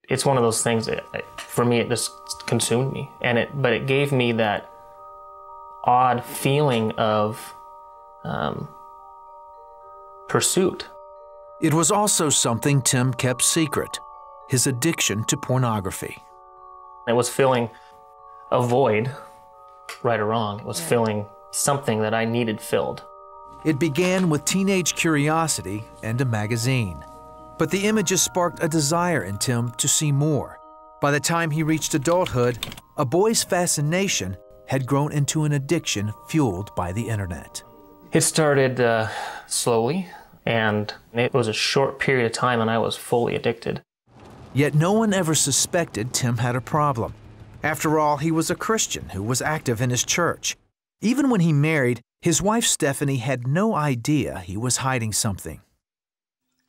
It's one of those things that, for me, it just consumed me. But it gave me that odd feeling of pursuit. It was also something Tim kept secret, his addiction to pornography. It was filling a void, right or wrong. It was filling something that I needed filled. It began with teenage curiosity and a magazine. But the images sparked a desire in Tim to see more. By the time he reached adulthood, a boy's fascination had grown into an addiction fueled by the internet. It started slowly, and it was a short period of time and I was fully addicted. Yet no one ever suspected Tim had a problem. After all, he was a Christian who was active in his church. Even when he married, his wife Stephanie had no idea he was hiding something.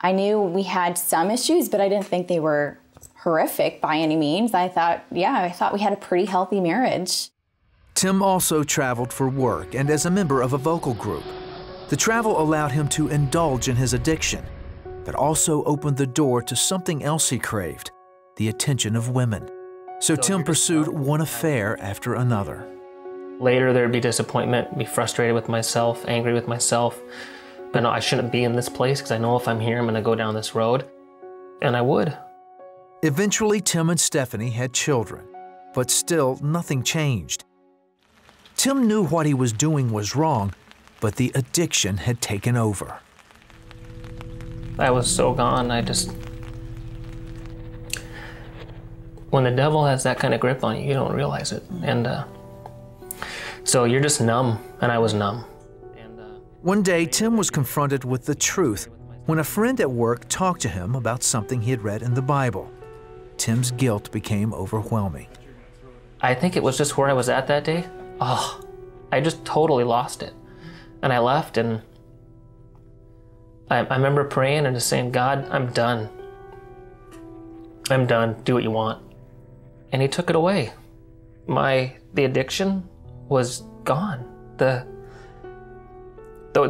I knew we had some issues, but I didn't think they were horrific by any means. I thought we had a pretty healthy marriage. Tim also traveled for work and as a member of a vocal group. The travel allowed him to indulge in his addiction, but also opened the door to something else he craved, the attention of women. So Tim pursued one affair after another. Later there'd be disappointment, be frustrated with myself, angry with myself. But no, I shouldn't be in this place because I know if I'm here, I'm going to go down this road. And I would. Eventually, Tim and Stephanie had children, but still nothing changed. Tim knew what he was doing was wrong, but the addiction had taken over. I was so gone, when the devil has that kind of grip on you, you don't realize it. And so you're just numb, and I was numb. One day, Tim was confronted with the truth when a friend at work talked to him about something he had read in the Bible. Tim's guilt became overwhelming. I think it was just where I was at that day. Oh, I just totally lost it. And I left, and I remember praying and just saying, God, I'm done. I'm done. Do what you want. And he took it away. The addiction was gone. The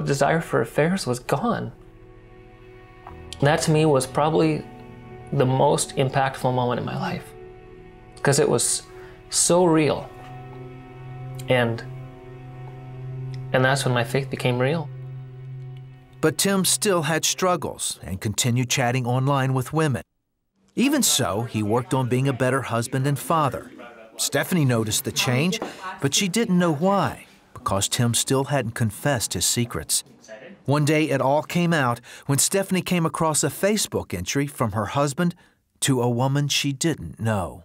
desire for affairs was gone. That to me was probably the most impactful moment in my life, because it was so real. And that's when my faith became real. But Tim still had struggles and continued chatting online with women. Even so, he worked on being a better husband and father. Stephanie noticed the change, but she didn't know why, because Tim still hadn't confessed his secrets. One day it all came out when Stephanie came across a Facebook entry from her husband to a woman she didn't know.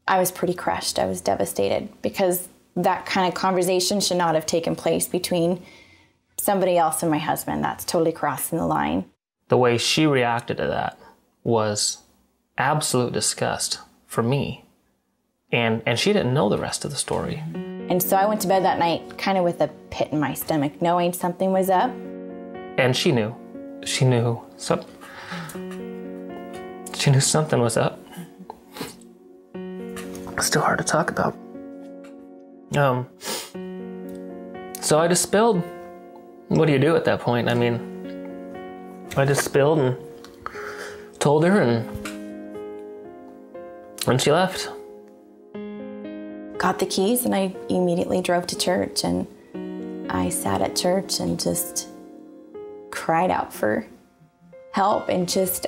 I was pretty crushed. I was devastated because that kind of conversation should not have taken place between somebody else and my husband. That's totally crossing the line. The way she reacted to that was absolute disgust for me. And she didn't know the rest of the story. And so I went to bed that night kind of with a pit in my stomach, knowing something was up. And she knew. She knew something was up. It's still hard to talk about. So I just spilled. What do you do at that point? I mean, I just spilled and told her, and she left. Got the keys, and I immediately drove to church, and I sat at church and just cried out for help, and just...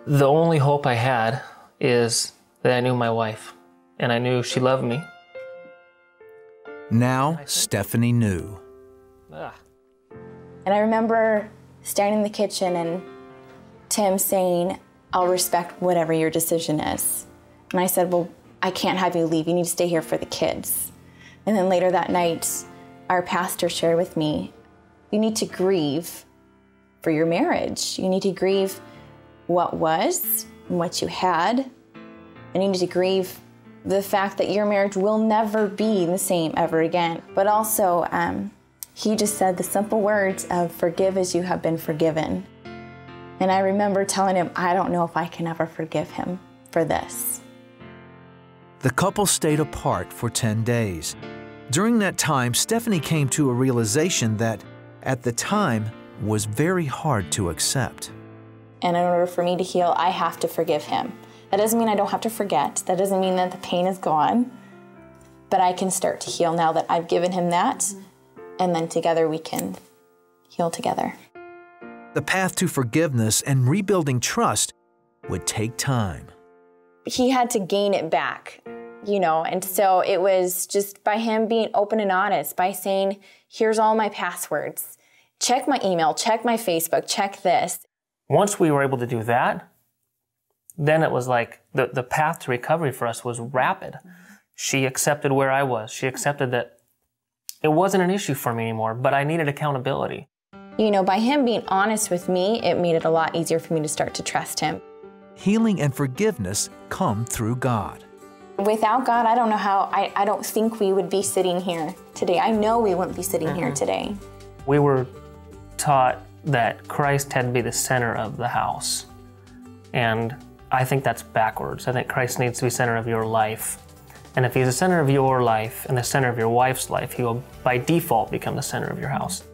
The only hope I had is that I knew my wife, and I knew she loved me. Now Stephanie knew. And I remember standing in the kitchen and Tim saying, I'll respect whatever your decision is. And I said, well, I can't have you leave. You need to stay here for the kids. And then later that night, our pastor shared with me, you need to grieve for your marriage. You need to grieve what was and what you had. And you need to grieve the fact that your marriage will never be the same ever again. But also, he just said the simple words of forgive as you have been forgiven. And I remember telling him, I don't know if I can ever forgive him for this. The couple stayed apart for 10 days. During that time, Stephanie came to a realization that, at the time, was very hard to accept. And in order for me to heal, I have to forgive him. That doesn't mean I don't have to forget. That doesn't mean that the pain is gone. But I can start to heal now that I've given him that, and then together we can heal together. The path to forgiveness and rebuilding trust would take time. He had to gain it back, you know, and so it was just by him being open and honest, by saying, here's all my passwords. Check my email, check my Facebook, check this. Once we were able to do that, then it was like the path to recovery for us was rapid. She accepted where I was. She accepted that it wasn't an issue for me anymore, but I needed accountability. You know, by him being honest with me, it made it a lot easier for me to start to trust him. Healing and forgiveness come through God. Without God, I don't know how, I don't think we would be sitting here today. I know we wouldn't be sitting here today. We were taught that Christ had to be the center of the house. And I think that's backwards. I think Christ needs to be center of your life. And if he's the center of your life and the center of your wife's life, he will by default become the center of your house.